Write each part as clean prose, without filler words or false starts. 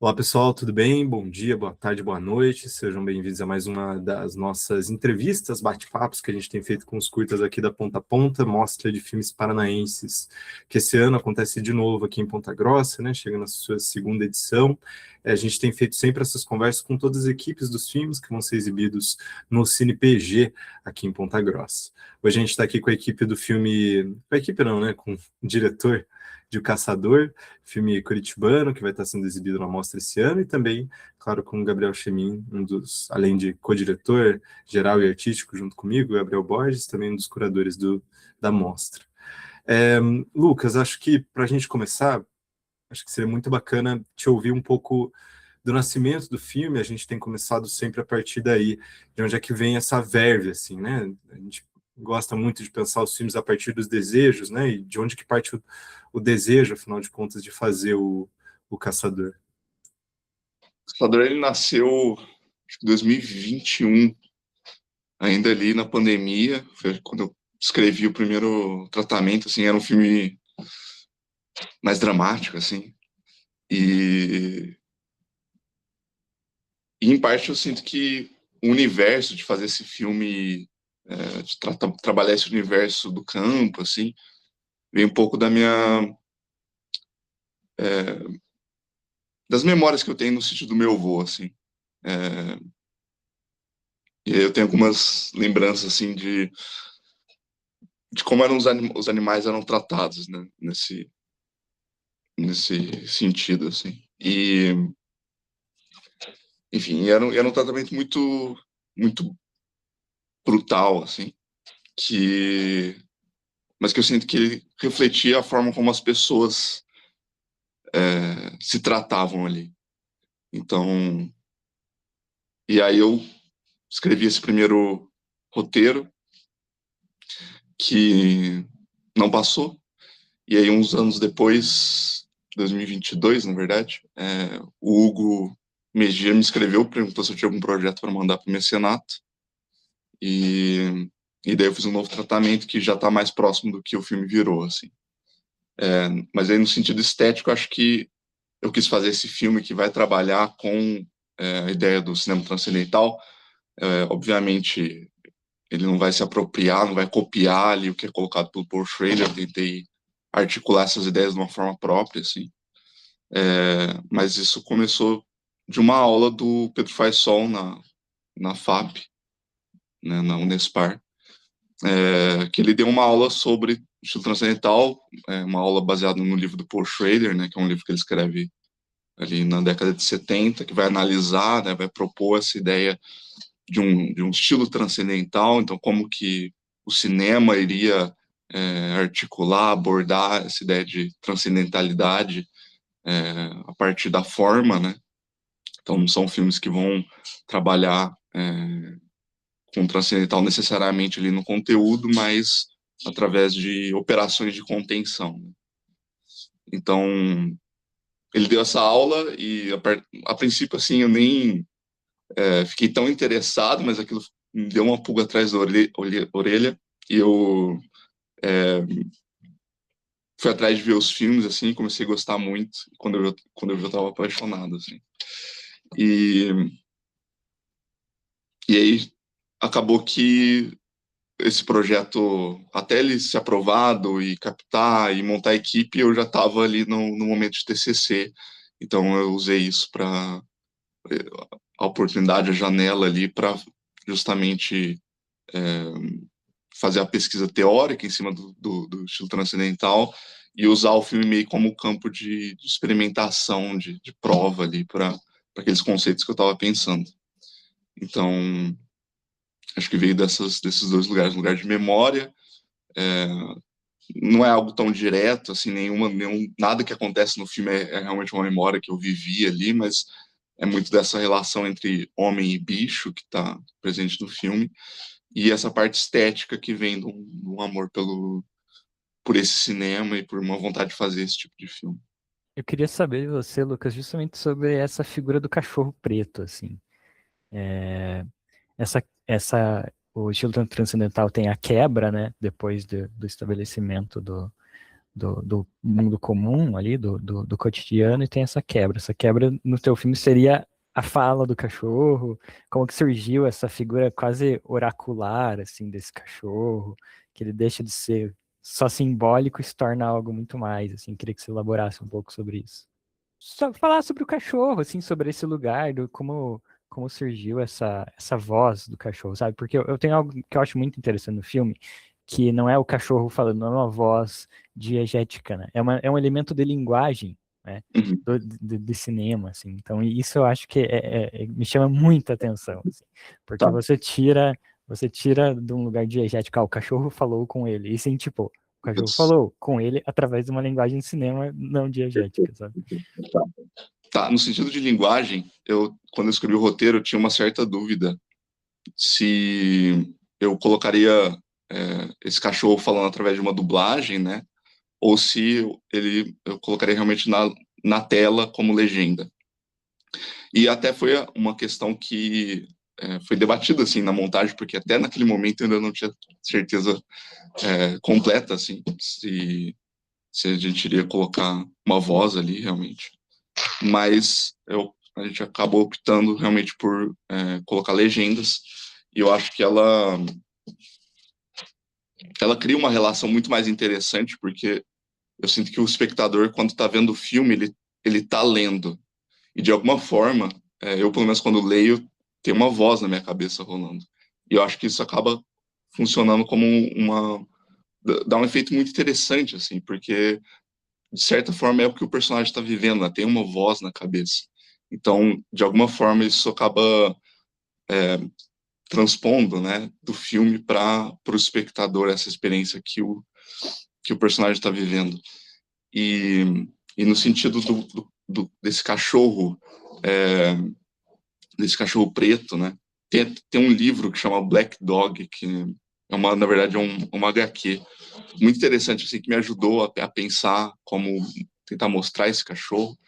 Olá pessoal, tudo bem? Bom dia, boa tarde, boa noite. Sejam bem-vindos a mais uma das nossas entrevistas, bate-papos que a gente tem feito com os curtas aqui da Ponta a Ponta, Mostra de Filmes Paranaenses, que esse ano acontece de novo aqui em Ponta Grossa, né? Chega na sua segunda edição. A gente tem feito sempre essas conversas com todas as equipes dos filmes que vão ser exibidos no Cine PG aqui em Ponta Grossa. Hoje a gente está aqui com a equipe do filme, com a equipe não, né? Com o diretor de O Caçador, filme curitibano, que vai estar sendo exibido na mostra esse ano, e também, claro, com o Gabriel Chemin, além de co-diretor geral e artístico junto comigo, Gabriel Borges, também um dos curadores da mostra. Lucas, acho que para a gente começar, acho que seria muito bacana te ouvir um pouco do nascimento do filme. A gente tem começado sempre a partir daí, de onde é que vem essa verve, assim, né? A gente gosta muito de pensar os filmes a partir dos desejos, né? E de onde que parte o desejo, afinal de contas, de fazer o Caçador. O Caçador, ele nasceu acho que em 2021, ainda ali na pandemia, foi quando eu escrevi o primeiro tratamento, assim, era um filme mais dramático, assim, e em parte eu sinto que o universo de fazer esse filme, de trabalhar esse universo do campo, assim, vem um pouco das memórias que eu tenho no sítio do meu avô, assim. E aí eu tenho algumas lembranças, assim, de como os animais eram tratados, né, nesse sentido, assim. E, enfim, era um tratamento muito brutal, assim, mas que eu sinto que ele refletia a forma como as pessoas se tratavam ali. Então, e aí eu escrevi esse primeiro roteiro, que não passou, e aí uns anos depois, 2022, na verdade, o Hugo Mejia me escreveu, perguntou se eu tinha algum projeto para mandar para o mecenato, e daí eu fiz um novo tratamento que já está mais próximo do que o filme virou, assim. Mas aí no sentido estético, acho que eu quis fazer esse filme que vai trabalhar com a ideia do cinema transcendental. Obviamente, ele não vai se apropriar, não vai copiar ali o que é colocado pelo Paul Schrader. Eu tentei articular essas ideias de uma forma própria, assim. Mas isso começou de uma aula do Pedro Faisal na FAP, né, na Unespar, que ele deu uma aula sobre estilo transcendental, uma aula baseada no livro do Paul Schrader, né, que é um livro que ele escreve ali na década de 70, que vai analisar, né, vai propor essa ideia de um estilo transcendental. Então, como que o cinema iria articular, abordar essa ideia de transcendentalidade a partir da forma, né? Então, não são filmes que vão trabalhar com transcendental necessariamente ali no conteúdo, mas através de operações de contenção. Então, ele deu essa aula e, a princípio, assim, eu nem fiquei tão interessado, mas aquilo me deu uma pulga atrás da orelha, e eu fui atrás de ver os filmes, assim, comecei a gostar muito, quando eu já estava apaixonado, assim. E aí acabou que esse projeto, até ele ser aprovado e captar e montar a equipe, eu já estava ali no momento de TCC, então eu usei isso para a oportunidade, a janela ali para justamente fazer a pesquisa teórica em cima do estilo transcendental e usar o filme meio como campo de experimentação, de prova ali para aqueles conceitos que eu estava pensando. Então, acho que veio desses dois lugares, lugar de memória. Não é algo tão direto, assim, nada que acontece no filme é realmente uma memória que eu vivi ali, mas é muito dessa relação entre homem e bicho que está presente no filme, e essa parte estética que vem de um amor por esse cinema e por uma vontade de fazer esse tipo de filme. Eu queria saber de você, Lucas, justamente sobre essa figura do cachorro preto, assim. O estilo transcendental tem a quebra, né, depois do estabelecimento do mundo comum ali, do cotidiano, e tem essa quebra. Essa quebra no teu filme seria a fala do cachorro, como que surgiu essa figura quase oracular, assim, desse cachorro, que ele deixa de ser só simbólico e se torna algo muito mais, assim. Queria que você elaborasse um pouco sobre isso. Só falar sobre o cachorro, assim, sobre esse lugar, como surgiu essa voz do cachorro, sabe? Porque eu tenho algo que eu acho muito interessante no filme, que não é o cachorro falando, não é uma voz diegética, né? É um elemento de linguagem, né? Uhum. De cinema, assim. Então, isso eu acho que me chama muita atenção, assim, porque Tá. você tira de um lugar diegético, o cachorro falou com ele, e sim, tipo, o cachorro falou com ele através de uma linguagem de cinema não diegética, sabe? Tá. Tá, no sentido de linguagem, quando eu escrevi o roteiro, eu tinha uma certa dúvida se eu colocaria esse cachorro falando através de uma dublagem, né? Ou se eu colocaria realmente na tela como legenda. E até foi uma questão que foi debatida assim na montagem, porque até naquele momento eu ainda não tinha certeza completa assim se a gente iria colocar uma voz ali realmente. Mas a gente acabou optando realmente por colocar legendas, e eu acho que ela cria uma relação muito mais interessante, porque eu sinto que o espectador, quando está vendo o filme, ele está lendo. E de alguma forma, eu pelo menos quando leio, tem uma voz na minha cabeça rolando. E eu acho que isso acaba funcionando como dá um efeito muito interessante, assim, porque de certa forma é o que o personagem está vivendo, né? Tem uma voz na cabeça. Então, de alguma forma, isso acaba transpondo, né, do filme para o espectador, essa experiência que o personagem está vivendo. E no sentido desse cachorro preto, né? Tem um livro que chama Black Dog, que na verdade, uma HQ muito interessante, assim, que me ajudou a pensar como tentar mostrar esse cachorro.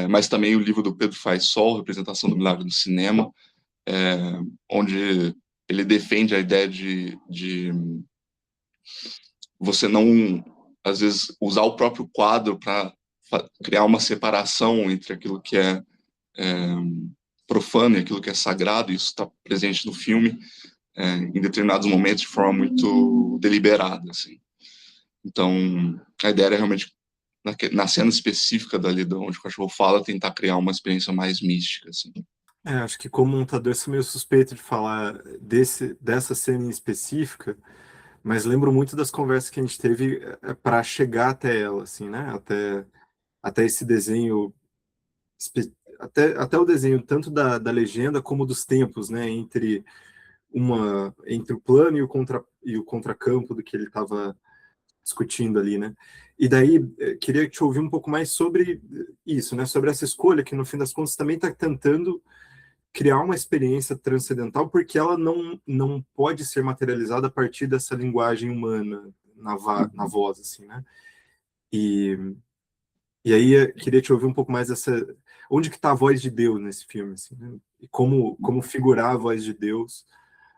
Mas também o livro do Pedro Faz Sol, Representação do Milagre no Cinema, onde ele defende a ideia de você não, às vezes, usar o próprio quadro para criar uma separação entre aquilo que é profano e aquilo que é sagrado. Isso está presente no filme em determinados momentos de forma muito deliberada, assim. Então, a ideia era realmente, na cena específica dali de onde o cachorro fala, tentar criar uma experiência mais mística, assim. Acho que como montador sou meio suspeito de falar dessa cena em específica, mas lembro muito das conversas que a gente teve para chegar até ela, assim, né? Até esse desenho, até o desenho tanto da legenda como dos tempos, né? Entre o plano e o contracampo do que ele estava discutindo ali, né? E daí, queria te ouvir um pouco mais sobre isso, né? Sobre essa escolha que, no fim das contas, também está tentando criar uma experiência transcendental, porque ela não pode ser materializada a partir dessa linguagem humana na voz, assim, né? E, e aí, queria te ouvir um pouco mais onde que está a voz de Deus nesse filme, assim, né? E como figurar a voz de Deus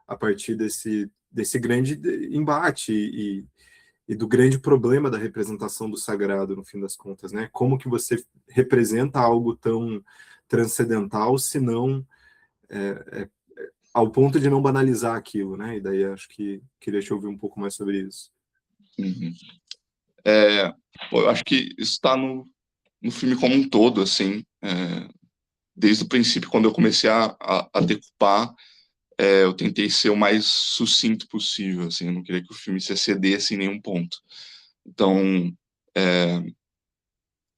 a partir desse grande embate e do grande problema da representação do sagrado, no fim das contas, né? Como que você representa algo tão transcendental, se não ao ponto de não banalizar aquilo, né? E daí acho que queria te ouvir um pouco mais sobre isso. Uhum. Eu acho que isso está no filme como um todo, assim. Desde o princípio, quando eu comecei a decupar, eu tentei ser o mais sucinto possível, assim. Eu não queria que o filme se excedesse em nenhum ponto. Então,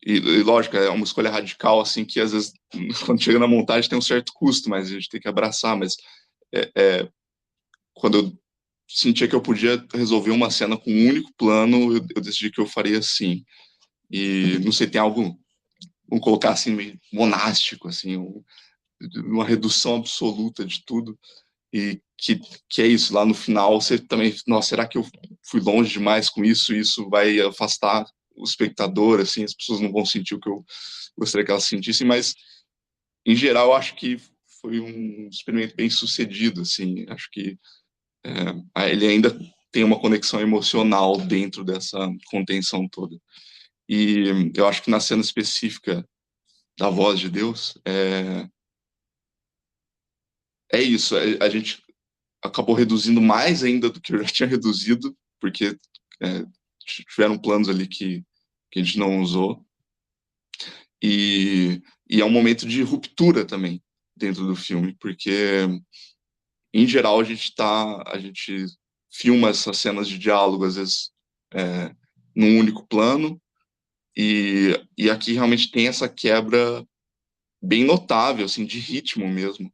e lógico, é uma escolha radical, assim, que às vezes, quando chega na montagem, tem um certo custo, mas a gente tem que abraçar. Mas quando eu sentia que eu podia resolver uma cena com um único plano, eu decidi que eu faria assim. E não sei, tem algo, vamos colocar assim, meio monástico, assim, uma redução absoluta de tudo. E que é isso, lá no final você também, nossa, será que eu fui longe demais com isso? Isso vai afastar o espectador, assim, as pessoas não vão sentir o que eu gostaria que elas sentissem, mas em geral eu acho que foi um experimento bem sucedido, assim, acho que ele ainda tem uma conexão emocional dentro dessa contenção toda. E eu acho que na cena específica da voz de Deus, é isso, a gente acabou reduzindo mais ainda do que eu já tinha reduzido, porque tiveram planos ali que a gente não usou, e é um momento de ruptura também dentro do filme, porque em geral a gente filma essas cenas de diálogo às vezes num único plano, e aqui realmente tem essa quebra bem notável, assim, de ritmo mesmo,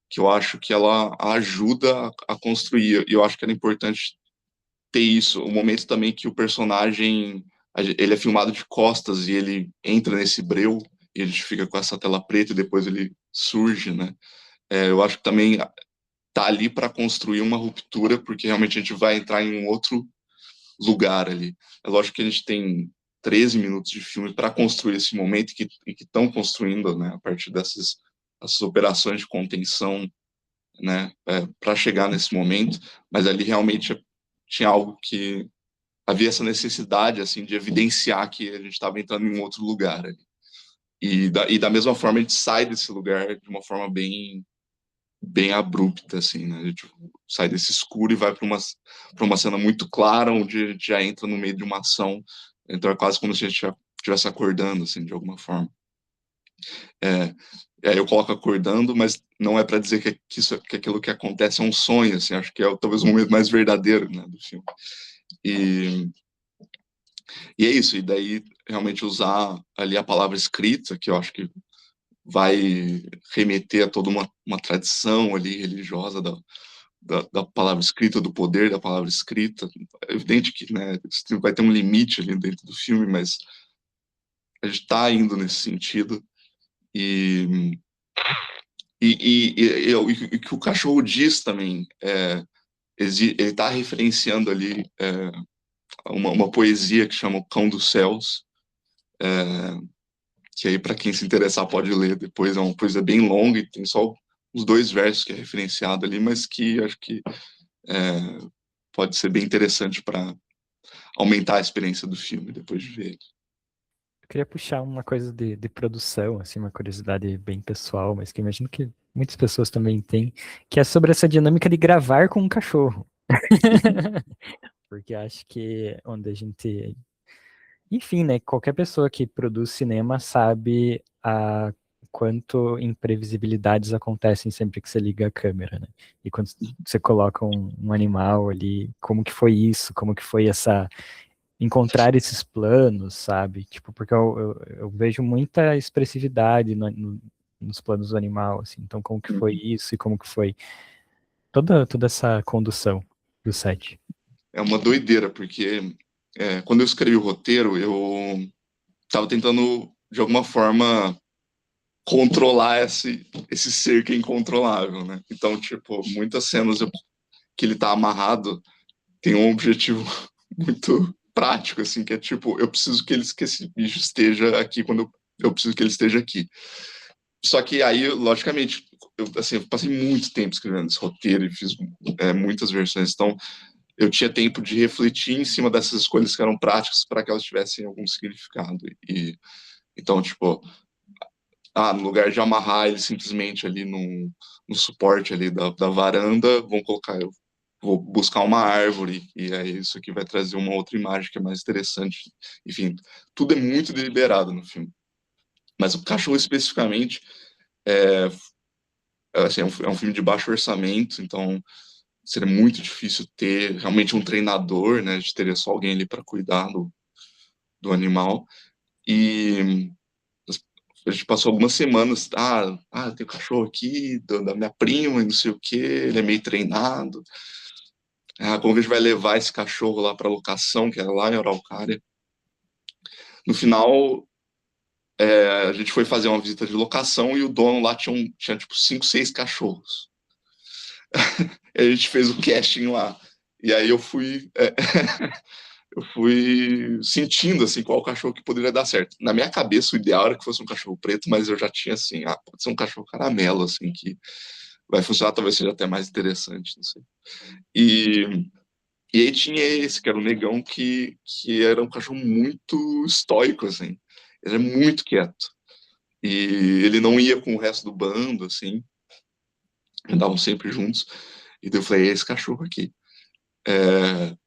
que eu acho que ela ajuda a construir, e eu acho que era importante ter isso, o momento também que o personagem, ele é filmado de costas e ele entra nesse breu, e a gente fica com essa tela preta e depois ele surge, né? Eu acho que também tá ali para construir uma ruptura, porque realmente a gente vai entrar em um outro lugar ali. É lógico que a gente tem 13 minutos de filme para construir esse momento que estão construindo, né, a partir dessas operações de contenção, né, para chegar nesse momento, mas ali realmente tinha algo que havia essa necessidade assim de evidenciar que a gente estava entrando em um outro lugar ali. E da mesma forma a gente sai desse lugar de uma forma bem abrupta, assim, né? A gente sai desse escuro e vai para uma cena muito clara, onde a gente já entra no meio de uma ação, então é quase como se a gente já estivesse acordando, assim, de alguma forma. Eu coloco acordando, mas não é para dizer que aquilo que acontece é um sonho, assim, acho que é talvez o momento mais verdadeiro, né, do filme. E é isso, e daí realmente usar ali a palavra escrita, que eu acho que vai remeter a toda uma tradição ali religiosa da palavra escrita, do poder da palavra escrita. É evidente que, né, vai ter um limite ali dentro do filme, mas a gente está indo nesse sentido. E o que o cachorro diz também, ele está referenciando ali uma poesia que chama O Cão dos Céus, que aí para quem se interessar pode ler depois, é uma poesia bem longa e tem só os 2 versos que é referenciado ali, mas que acho que pode ser bem interessante para aumentar a experiência do filme depois de ver ele. Eu queria puxar uma coisa de produção, assim, uma curiosidade bem pessoal, mas que imagino que muitas pessoas também têm, que é sobre essa dinâmica de gravar com um cachorro. Porque acho que onde a gente... Enfim, né? Qualquer pessoa que produz cinema sabe a quanto imprevisibilidades acontecem sempre que você liga a câmera, né? E quando você coloca um animal ali, como que foi isso? Como que foi encontrar esses planos, sabe? Tipo, porque eu vejo muita expressividade nos planos do animal, assim. Então, como que foi isso e como que foi toda essa condução do set? É uma doideira, porque quando eu escrevi o roteiro, eu estava tentando, de alguma forma, controlar esse ser que é incontrolável, né? Então, tipo, muitas cenas que ele tá amarrado tem um objetivo muito prático, assim, que é tipo, eu preciso que esse bicho esteja aqui quando eu preciso que ele esteja aqui. Só que aí, logicamente, eu passei muito tempo escrevendo esse roteiro e fiz muitas versões, então eu tinha tempo de refletir em cima dessas escolhas que eram práticas para que elas tivessem algum significado. Então, tipo, no lugar de amarrar ele simplesmente ali no suporte ali da varanda, eu vou buscar uma árvore, e aí isso aqui vai trazer uma outra imagem que é mais interessante. Enfim, tudo é muito deliberado no filme. Mas o cachorro especificamente é um filme de baixo orçamento, então seria muito difícil ter realmente um treinador, né? A gente teria só alguém ali para cuidar do animal. E a gente passou algumas semanas, tem o cachorro aqui, da minha prima, e não sei o que, ele é meio treinado. Como a gente vai levar esse cachorro lá para locação, que era lá em Araucária. No final, a gente foi fazer uma visita de locação e o dono lá tinha tipo 5, 6 cachorros. A gente fez o casting lá. E aí eu fui sentindo assim qual cachorro que poderia dar certo. Na minha cabeça o ideal era que fosse um cachorro preto, mas eu já tinha assim, pode ser um cachorro caramelo assim que vai funcionar, talvez seja até mais interessante, não sei. E E aí tinha esse, que era um negão que era um cachorro muito estoico, assim. Ele é muito quieto. E ele não ia com o resto do bando, assim. Andavam sempre juntos. E daí eu falei, é esse cachorro aqui.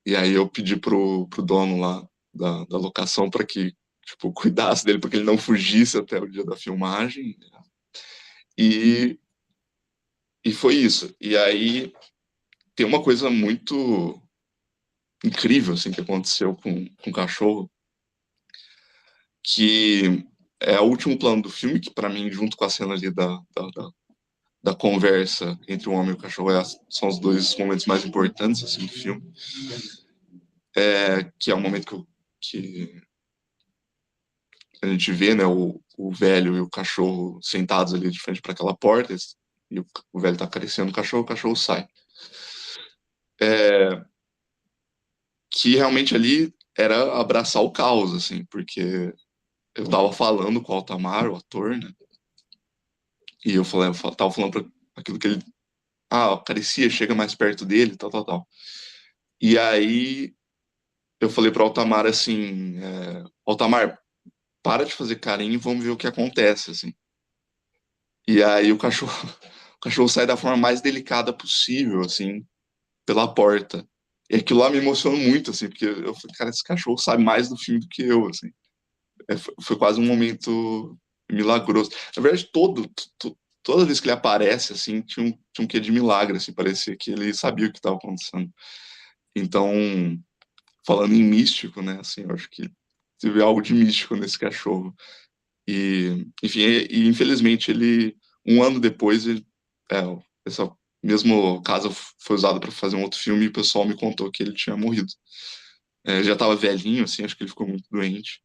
E aí eu pedi pro dono lá da locação para que, tipo, cuidasse dele, para que ele não fugisse até o dia da filmagem. E, e foi isso. E aí tem uma coisa muito incrível, assim, que aconteceu com o cachorro, que é o último plano do filme, que para mim, junto com a cena ali da conversa entre o homem e o cachorro, são os dois momentos mais importantes, assim, do filme. Que é o momento que a gente vê, né, o velho e o cachorro sentados ali de frente para aquela porta, e o velho tá acariciando o cachorro sai. Que realmente ali era abraçar o caos, assim, porque eu tava falando com o Altamar, o ator, né, e tava falando pra aquilo que ele, acaricia, chega mais perto dele, tal, tal, tal. E aí eu falei pro Altamar assim, Altamar, para de fazer carinho e vamos ver o que acontece, assim. E aí o cachorro sai da forma mais delicada possível, assim, pela porta. E aquilo lá me emocionou muito, assim, porque eu falei, cara, esse cachorro sabe mais do filme do que eu, assim. Foi quase um momento milagroso. Na verdade, toda vez que ele aparece, assim, tinha um quê de milagre, assim, parecia que ele sabia o que estava acontecendo. Então, falando em místico, né, assim, eu acho que teve algo de místico nesse cachorro. E, enfim, infelizmente ele, um ano depois, é, essa mesmo casa foi usada para fazer um outro filme e o pessoal me contou que ele tinha morrido. Já estava velhinho, assim, acho que ele ficou muito doente.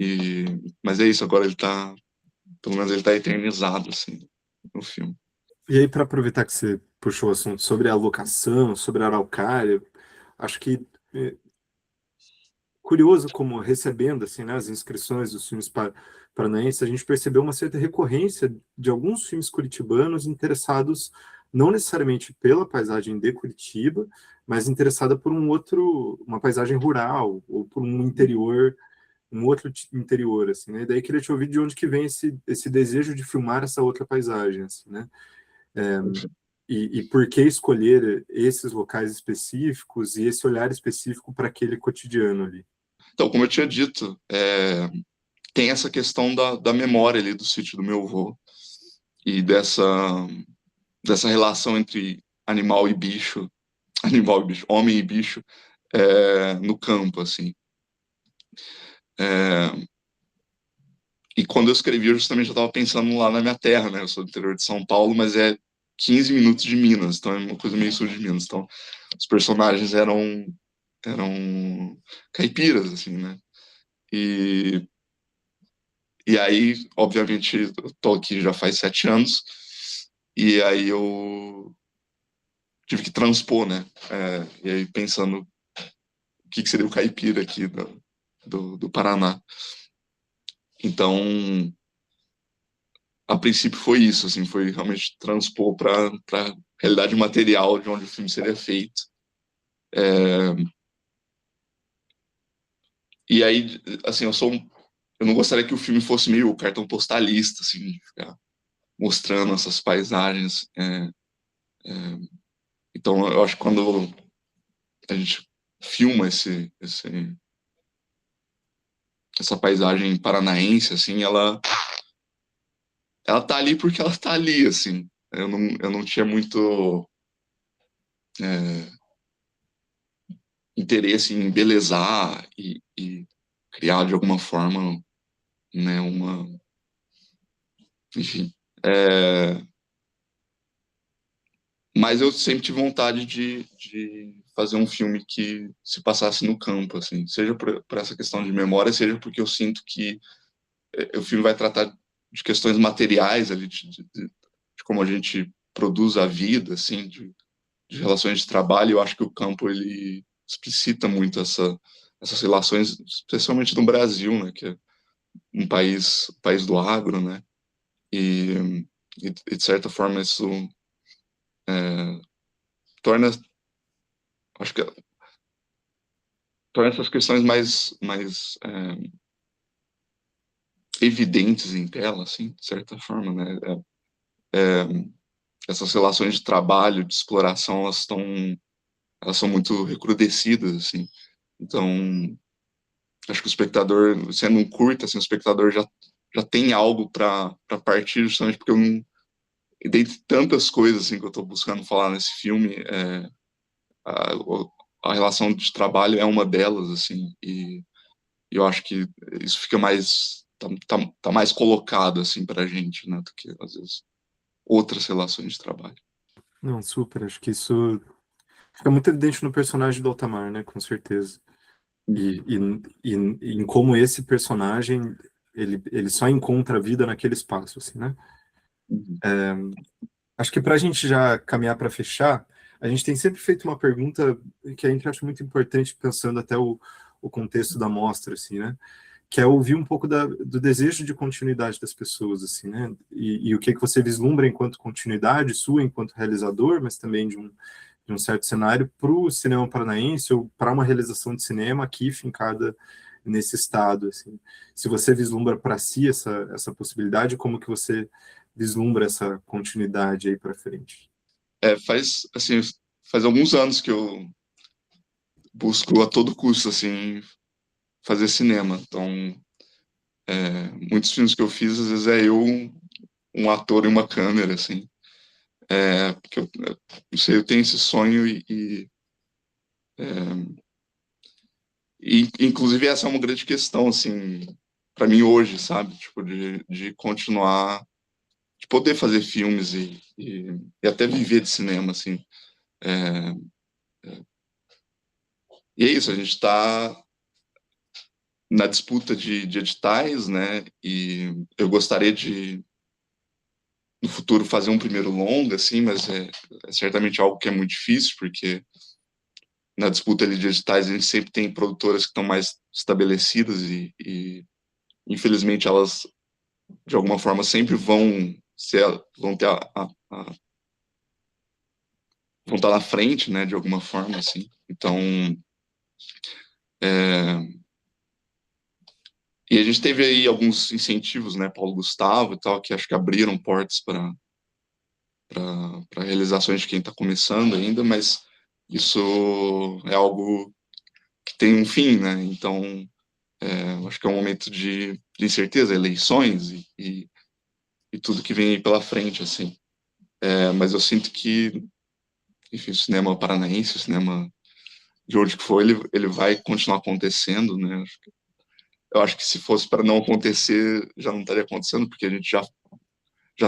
E, mas é isso, agora pelo menos ele tá eternizado, assim, no filme. E aí, para aproveitar que você puxou o assunto sobre a locação, sobre a Araucária, acho que é curioso como recebendo assim, né, as inscrições dos filmes paranaenses, a gente percebeu uma certa recorrência de alguns filmes curitibanos interessados não necessariamente pela paisagem de Curitiba, mas interessada por uma paisagem rural ou por um interior, um outro interior, assim, né? E daí queria te ouvir de onde que vem esse desejo de filmar essa outra paisagem, assim, né? E por que escolher esses locais específicos e esse olhar específico para aquele cotidiano ali? Então, como eu tinha dito, tem essa questão da memória ali do sítio do meu avô e dessa relação entre animal e bicho, homem e bicho, no campo, assim. E quando eu escrevi, eu justamente estava pensando lá na minha terra, né? Eu sou do interior de São Paulo, mas é 15 minutos de Minas, então é uma coisa meio sul de Minas. Então, os personagens eram caipiras, assim, né? E, e aí, obviamente, eu tô aqui já faz 7 anos, e aí eu tive que transpor, né? E aí pensando o que seria o caipira aqui do Paraná. Então, a princípio foi isso, assim, foi realmente transpor para realidade material de onde o filme seria feito. E aí, assim, eu não gostaria que o filme fosse meio cartão postalista, assim, ficar mostrando essas paisagens. Então, eu acho que quando a gente filma essa paisagem paranaense, assim, ela tá ali porque ela tá ali, assim. Eu não tinha muito interesse em embelezar e criar de alguma forma, né, enfim. Mas eu sempre tive vontade de fazer um filme que se passasse no campo, assim, seja por essa questão de memória, seja porque eu sinto que o filme vai tratar de questões materiais ali, de como a gente produz a vida, assim, de relações de trabalho. Eu acho que o campo ele explicita muito essas relações, especialmente no Brasil, né, que é um país do agro, né, e de certa forma isso torna, acho que torna essas questões mais evidentes em tela, assim, de certa forma, né? Essas relações de trabalho, de exploração, elas são muito recrudescidas, assim. Então, acho que o espectador, sendo um curta, assim, o espectador já tem algo para partir, justamente porque eu não... E dentre tantas coisas assim, que eu estou buscando falar nesse filme, a, a relação de trabalho é uma delas, assim, e eu acho que isso fica mais... Tá mais colocado, assim, para a gente, né, do que, às vezes, outras relações de trabalho. Não, super. Acho que isso fica muito evidente no personagem do Altamar, né? Com certeza. E, e, e em como esse personagem ele só encontra a vida naquele espaço, assim, né? Uhum. Acho que para a gente já caminhar para fechar, a gente tem sempre feito uma pergunta que a gente acha muito importante, pensando até o contexto da mostra, assim, né? Que é ouvir um pouco do desejo de continuidade das pessoas, assim, né? E o que você vislumbra enquanto continuidade sua, enquanto realizador, mas também de um certo cenário para o cinema paranaense ou para uma realização de cinema aqui fincada nesse estado, assim. Se você vislumbra para si essa possibilidade, como que você vislumbra essa continuidade aí para frente? Faz alguns anos que eu busco a todo custo, assim, fazer cinema. Então, muitos filmes que eu fiz, às vezes é eu, um ator e uma câmera, assim. Porque eu não sei, eu tenho esse sonho e inclusive essa é uma grande questão, assim, para mim hoje, sabe? Tipo, de continuar, de poder fazer filmes e até viver de cinema, assim. É, e é isso, a gente está na disputa de editais, né? E eu gostaria de, no futuro, fazer um primeiro longa, assim, mas é certamente algo que é muito difícil, porque na disputa ali de editais a gente sempre tem produtoras que estão mais estabelecidas e infelizmente elas de alguma forma sempre vão ter vão estar na frente, né, de alguma forma, assim. Então, e a gente teve aí alguns incentivos, né, Paulo Gustavo e tal, que acho que abriram portas para realizações de quem está começando ainda, mas isso é algo que tem um fim, né? Então, acho que é um momento de incerteza, eleições e tudo que vem aí pela frente, assim. Mas eu sinto que, enfim, o cinema paranaense, o cinema de onde que for, ele vai continuar acontecendo, né? Eu acho que se fosse para não acontecer, já não estaria acontecendo, porque a gente já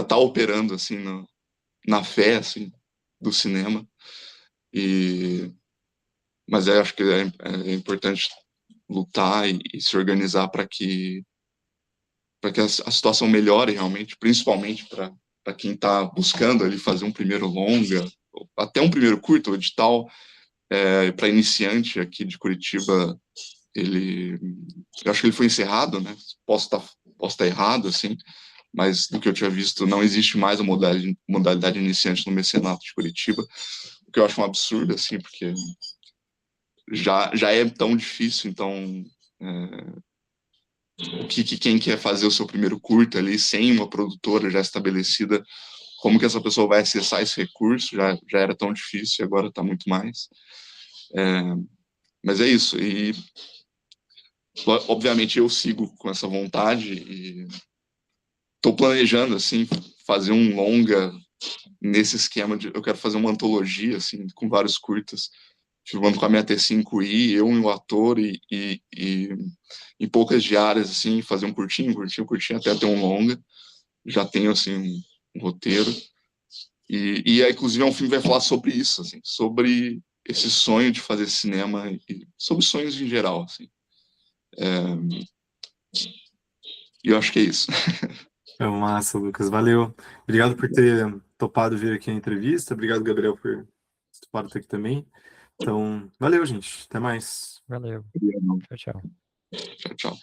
está operando, assim, na fé, assim, do cinema. Mas eu acho que é importante lutar e se organizar para que a situação melhore realmente, principalmente para quem está buscando ali fazer um primeiro longa, até um primeiro curto, o edital, para iniciante aqui de Curitiba, eu acho que ele foi encerrado, né? Posso estar errado, assim, mas do que eu tinha visto, não existe mais a modalidade iniciante no mecenato de Curitiba, o que eu acho um absurdo, assim, porque já é tão difícil, então quem quer fazer o seu primeiro curta ali sem uma produtora já estabelecida, como que essa pessoa vai acessar esse recurso? Já era tão difícil e agora está muito mais. Mas é isso, e obviamente eu sigo com essa vontade e estou planejando, assim, fazer um longa nesse esquema de eu quero fazer uma antologia, assim, com vários curtas, filmando com a minha T5i, eu e o ator, e em poucas diárias, assim, fazer um curtinho, até ter um longa. Já tenho, assim, um roteiro. E inclusive, é um filme que vai falar sobre isso, assim, sobre esse sonho de fazer cinema e sobre sonhos em geral, assim. E eu acho que é isso. É massa, Lucas. Valeu. Obrigado por ter topado vir aqui a entrevista. Obrigado, Gabriel, por ter topado estar aqui também. Então, valeu, gente. Até mais. Valeu. Tchau, tchau. Tchau, tchau.